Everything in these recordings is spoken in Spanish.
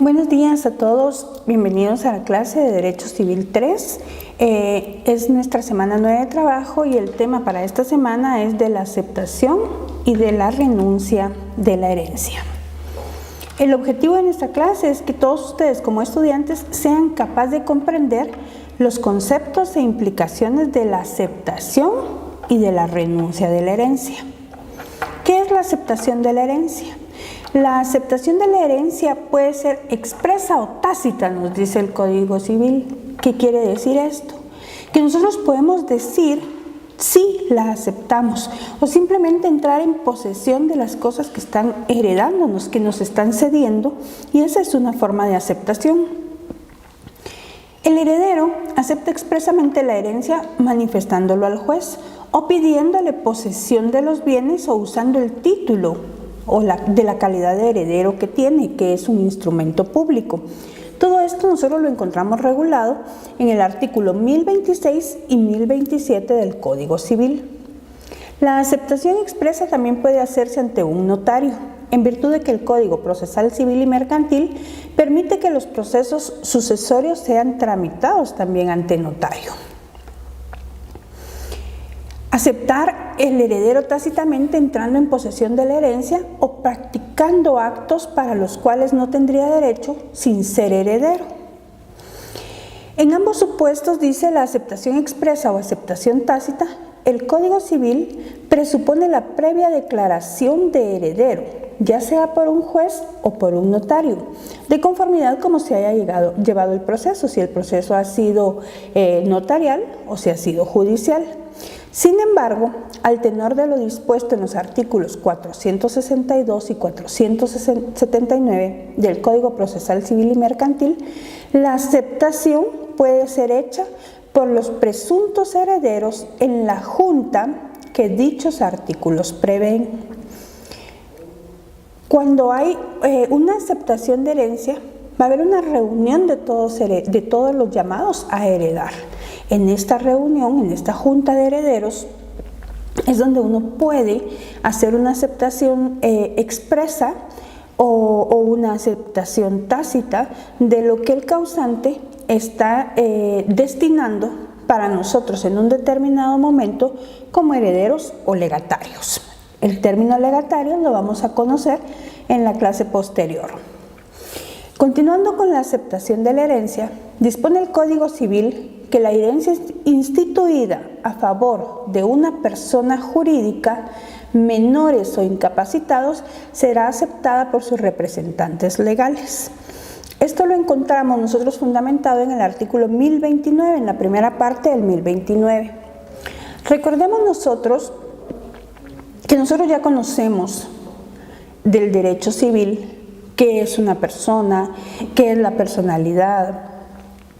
Buenos días a todos, bienvenidos a la clase de Derecho Civil 3. Es nuestra semana 9 de trabajo y el tema para esta semana es de la aceptación y de la renuncia de la herencia. El objetivo de nuestra clase es que todos ustedes como estudiantes sean capaces de comprender los conceptos e implicaciones de la aceptación y de la renuncia de la herencia. ¿Qué es la aceptación de la herencia? La aceptación de la herencia puede ser expresa o tácita, nos dice el Código Civil. ¿Qué quiere decir esto? Que nosotros podemos decir sí la aceptamos o simplemente entrar en posesión de las cosas que están heredándonos, que nos están cediendo, y esa es una forma de aceptación. El heredero acepta expresamente la herencia manifestándolo al juez o pidiéndole posesión de los bienes o usando el título o de la calidad de heredero que tiene, que es un instrumento público. Todo esto nosotros lo encontramos regulado en el artículo 1026 y 1027 del Código Civil. La aceptación expresa también puede hacerse ante un notario, en virtud de que el Código Procesal Civil y Mercantil permite que los procesos sucesorios sean tramitados también ante notario. Aceptar el heredero tácitamente entrando en posesión de la herencia o practicando actos para los cuales no tendría derecho sin ser heredero. En ambos supuestos, dice la aceptación expresa o aceptación tácita, el Código Civil presupone la previa declaración de heredero, ya sea por un juez o por un notario, de conformidad como se haya llevado el proceso, si el proceso ha sido notarial o si ha sido judicial. Sin embargo, al tenor de lo dispuesto en los artículos 462 y 479 del Código Procesal Civil y Mercantil, la aceptación puede ser hecha por los presuntos herederos en la junta que dichos artículos prevén. Cuando hay una aceptación de herencia, va a haber una reunión de todos los llamados a heredar. En esta reunión, en esta junta de herederos, es donde uno puede hacer una aceptación expresa o una aceptación tácita de lo que el causante está destinando para nosotros en un determinado momento como herederos o legatarios. El término legatario lo vamos a conocer en la clase posterior. Continuando con la aceptación de la herencia, dispone el Código Civil que la herencia instituida a favor de una persona jurídica, menores o incapacitados, será aceptada por sus representantes legales. Esto lo encontramos nosotros fundamentado en el artículo 1029, en la primera parte del 1029. Recordemos nosotros que nosotros ya conocemos del derecho civil qué es una persona, qué es la personalidad,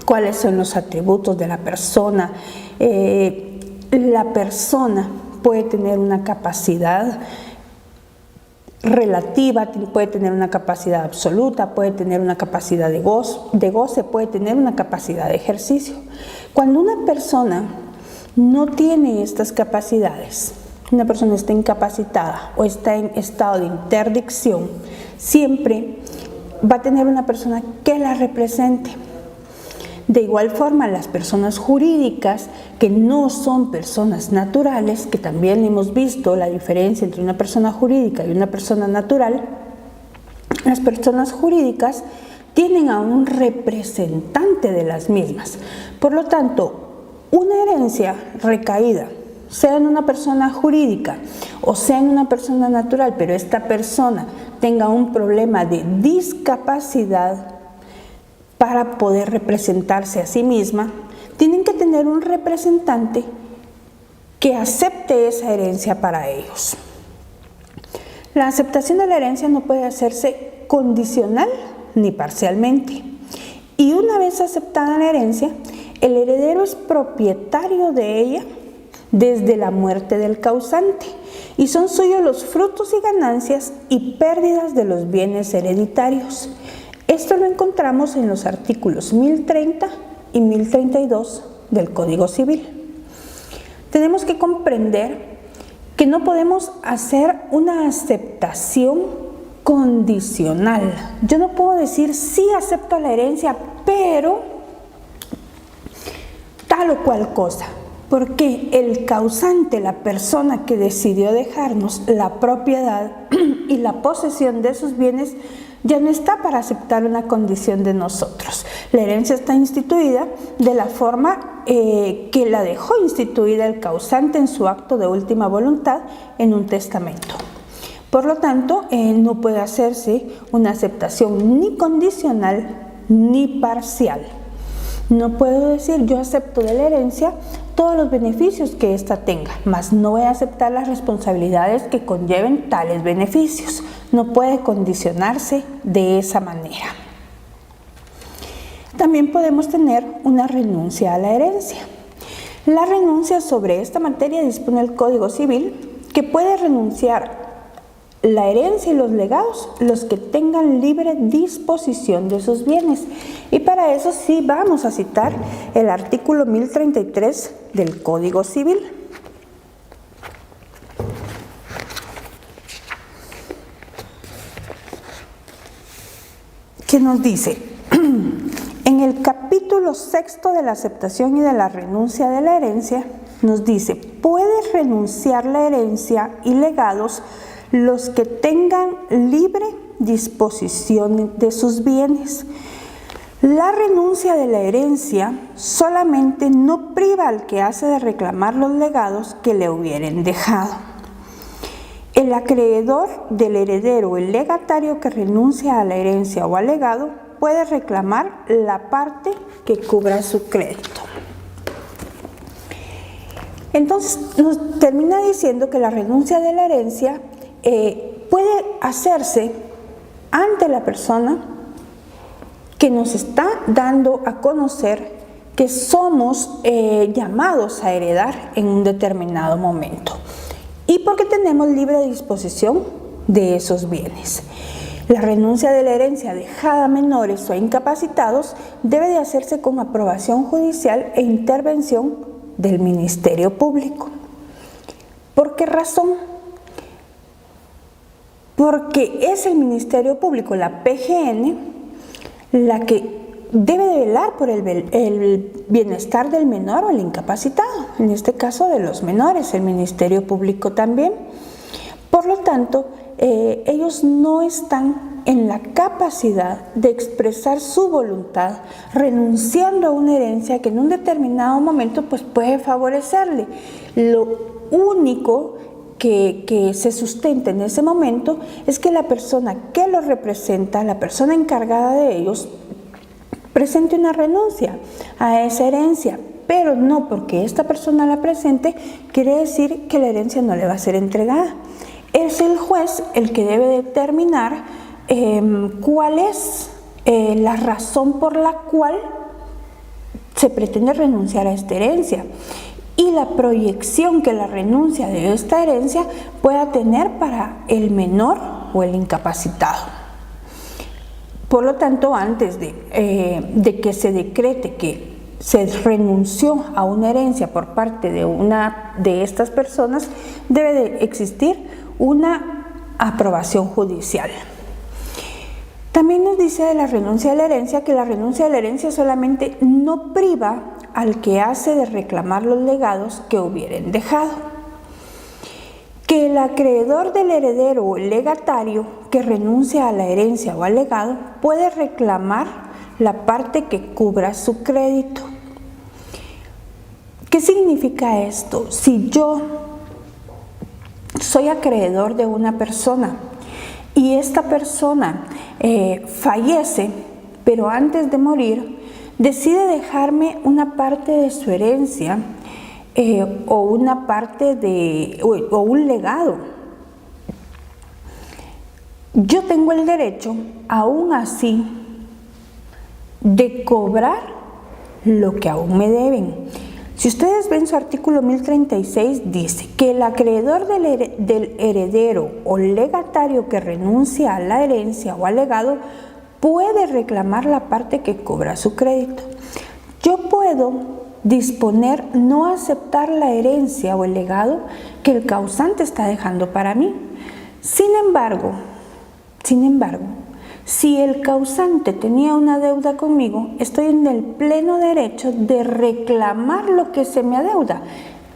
cuáles son los atributos de la persona. La persona puede tener una capacidad relativa, puede tener una capacidad absoluta, puede tener una capacidad de goce, puede tener una capacidad de ejercicio. Cuando una persona no tiene estas capacidades, una persona está incapacitada o está en estado de interdicción, siempre va a tener una persona que la represente. De igual forma, las personas jurídicas que no son personas naturales, que también hemos visto la diferencia entre una persona jurídica y una persona natural, las personas jurídicas tienen a un representante de las mismas. Por lo tanto, una herencia recaída, sea en una persona jurídica o sea en una persona natural, pero esta persona tenga un problema de discapacidad para poder representarse a sí misma, tienen que tener un representante que acepte esa herencia para ellos. La aceptación de la herencia no puede hacerse condicional ni parcialmente. Y una vez aceptada la herencia, el heredero es propietario de ella desde la muerte del causante y son suyos los frutos y ganancias y pérdidas de los bienes hereditarios. Esto lo encontramos en los artículos 1030 y 1032 del Código Civil. Tenemos que comprender que no podemos hacer una aceptación condicional. Yo no puedo decir sí acepto la herencia, pero tal o cual cosa, porque el causante, la persona que decidió dejarnos la propiedad y la posesión de sus bienes, ya no está para aceptar una condición de nosotros. La herencia está instituida de la forma que la dejó instituida el causante en su acto de última voluntad en un testamento. Por lo tanto, no puede hacerse una aceptación ni condicional ni parcial. No puedo decir yo acepto de la herencia todos los beneficios que ésta tenga, mas no voy a aceptar las responsabilidades que conlleven tales beneficios. No puede condicionarse de esa manera. También podemos tener una renuncia a la herencia. La renuncia sobre esta materia dispone el Código Civil, que puede renunciar la herencia y los legados los que tengan libre disposición de sus bienes. Y para eso sí vamos a citar el artículo 1033 del Código Civil. Que nos dice, en el capítulo 6 de la aceptación y de la renuncia de la herencia, nos dice, puede renunciar la herencia y legados los que tengan libre disposición de sus bienes. La renuncia de la herencia solamente no priva al que hace de reclamar los legados que le hubieren dejado. El acreedor del heredero o el legatario que renuncia a la herencia o al legado puede reclamar la parte que cubra su crédito. Entonces nos termina diciendo que la renuncia de la herencia puede hacerse ante la persona que nos está dando a conocer que somos llamados a heredar en un determinado momento y porque tenemos libre disposición de esos bienes. La renuncia de la herencia dejada a menores o incapacitados debe de hacerse con aprobación judicial e intervención del Ministerio Público. ¿Por qué razón? Porque es el Ministerio Público, la PGN, la que debe de velar por el bienestar del menor o el incapacitado, en este caso de los menores, el Ministerio Público también. Por lo tanto, ellos no están en la capacidad de expresar su voluntad renunciando a una herencia que en un determinado momento pues, puede favorecerle. Lo único que se sustenta en ese momento es que la persona que los representa, la persona encargada de ellos, presente una renuncia a esa herencia, pero no porque esta persona la presente quiere decir que la herencia no le va a ser entregada. Es el juez el que debe determinar cuál es la razón por la cual se pretende renunciar a esta herencia y la proyección que la renuncia de esta herencia pueda tener para el menor o el incapacitado. Por lo tanto, antes de que se decrete que se renunció a una herencia por parte de una de estas personas, debe de existir una aprobación judicial. También nos dice de la renuncia de la herencia que la renuncia de la herencia solamente no priva al que hace de reclamar los legados que hubieran dejado. Que el acreedor del heredero o el legatario que renuncia a la herencia o al legado puede reclamar la parte que cubra su crédito. ¿Qué significa esto? Si yo soy acreedor de una persona y esta persona fallece, pero antes de morir decide dejarme una parte de su herencia o una parte o un legado, yo tengo el derecho, aún así, de cobrar lo que aún me deben. Si ustedes ven su artículo 1036, dice que el acreedor del heredero o legatario que renuncia a la herencia o al legado puede reclamar la parte que cobra su crédito. Yo puedo disponer no aceptar la herencia o el legado que el causante está dejando para mí. Sin embargo, Sin embargo, si el causante tenía una deuda conmigo, estoy en el pleno derecho de reclamar lo que se me adeuda.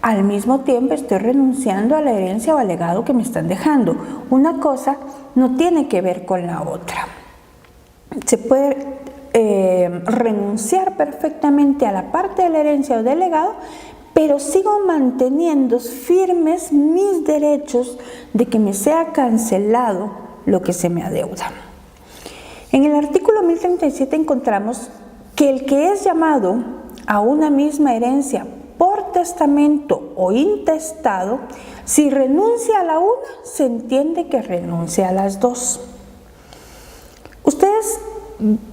Al mismo tiempo estoy renunciando a la herencia o al legado que me están dejando. Una cosa no tiene que ver con la otra. Se puede renunciar perfectamente a la parte de la herencia o del legado, pero sigo manteniendo firmes mis derechos de que me sea cancelado lo que se me adeuda. En el artículo 1037 encontramos que el que es llamado a una misma herencia por testamento o intestado, si renuncia a la una, se entiende que renuncia a las dos. Ustedes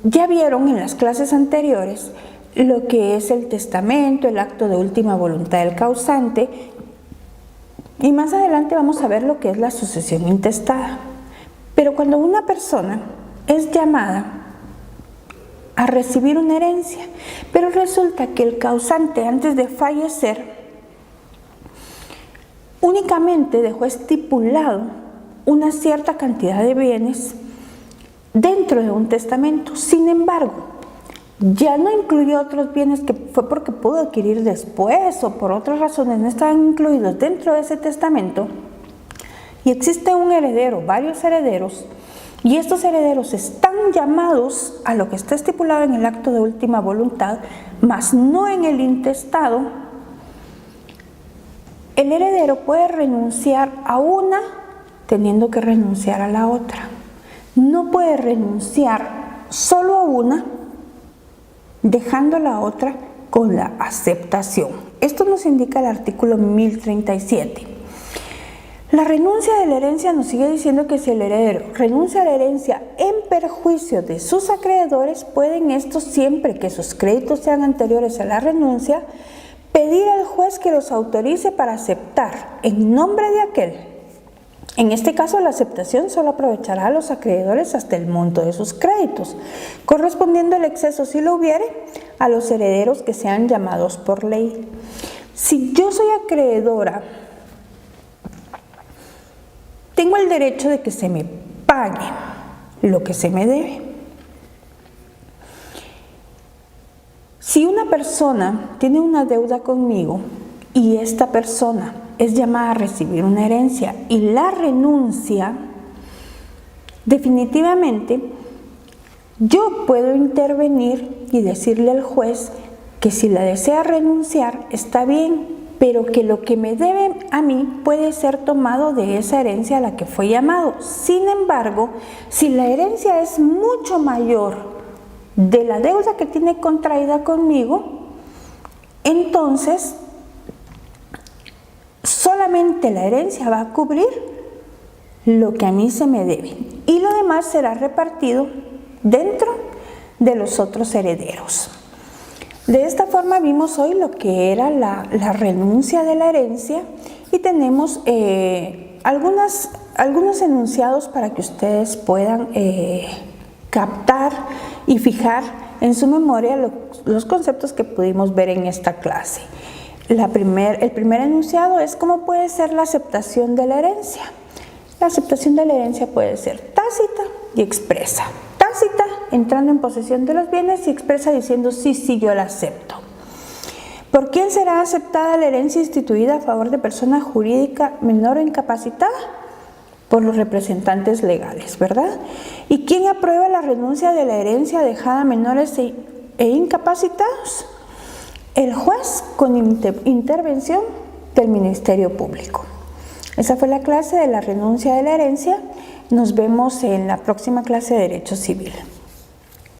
ya vieron en las clases anteriores lo que es el testamento, el acto de última voluntad del causante, y más adelante vamos a ver lo que es la sucesión intestada. Pero cuando una persona es llamada a recibir una herencia, pero resulta que el causante antes de fallecer únicamente dejó estipulado una cierta cantidad de bienes dentro de un testamento. Sin embargo, ya no incluyó otros bienes que fue porque pudo adquirir después o por otras razones no estaban incluidos dentro de ese testamento, y existe un heredero, varios herederos, y estos herederos están llamados a lo que está estipulado en el acto de última voluntad, mas no en el intestado. El heredero puede renunciar a una teniendo que renunciar a la otra. No puede renunciar solo a una dejando la otra con la aceptación. Esto nos indica el artículo 1037. La renuncia de la herencia nos sigue diciendo que si el heredero renuncia a la herencia en perjuicio de sus acreedores, pueden estos, siempre que sus créditos sean anteriores a la renuncia, pedir al juez que los autorice para aceptar en nombre de aquel. En este caso, la aceptación solo aprovechará a los acreedores hasta el monto de sus créditos, correspondiendo el exceso, si lo hubiere, a los herederos que sean llamados por ley. Si yo soy acreedora, tengo el derecho de que se me pague lo que se me debe. Si una persona tiene una deuda conmigo y esta persona es llamada a recibir una herencia y la renuncia, definitivamente yo puedo intervenir y decirle al juez que si la desea renunciar está bien, pero que lo que me debe a mí puede ser tomado de esa herencia a la que fue llamado. Sin embargo, si la herencia es mucho mayor de la deuda que tiene contraída conmigo, entonces solamente la herencia va a cubrir lo que a mí se me debe y lo demás será repartido dentro de los otros herederos. De esta forma vimos hoy lo que era la renuncia de la herencia y tenemos algunos enunciados para que ustedes puedan captar y fijar en su memoria los conceptos que pudimos ver en esta clase. El primer enunciado es cómo puede ser la aceptación de la herencia. La aceptación de la herencia puede ser tácita y expresa. Tácita, entrando en posesión de los bienes, y expresa diciendo sí, yo la acepto. ¿Por quién será aceptada la herencia instituida a favor de persona jurídica menor o incapacitada? Por los representantes legales, ¿verdad? ¿Y quién aprueba la renuncia de la herencia dejada a menores e incapacitados? El juez con intervención del Ministerio Público. Esa fue la clase de la renuncia de la herencia. Nos vemos en la próxima clase de Derecho Civil.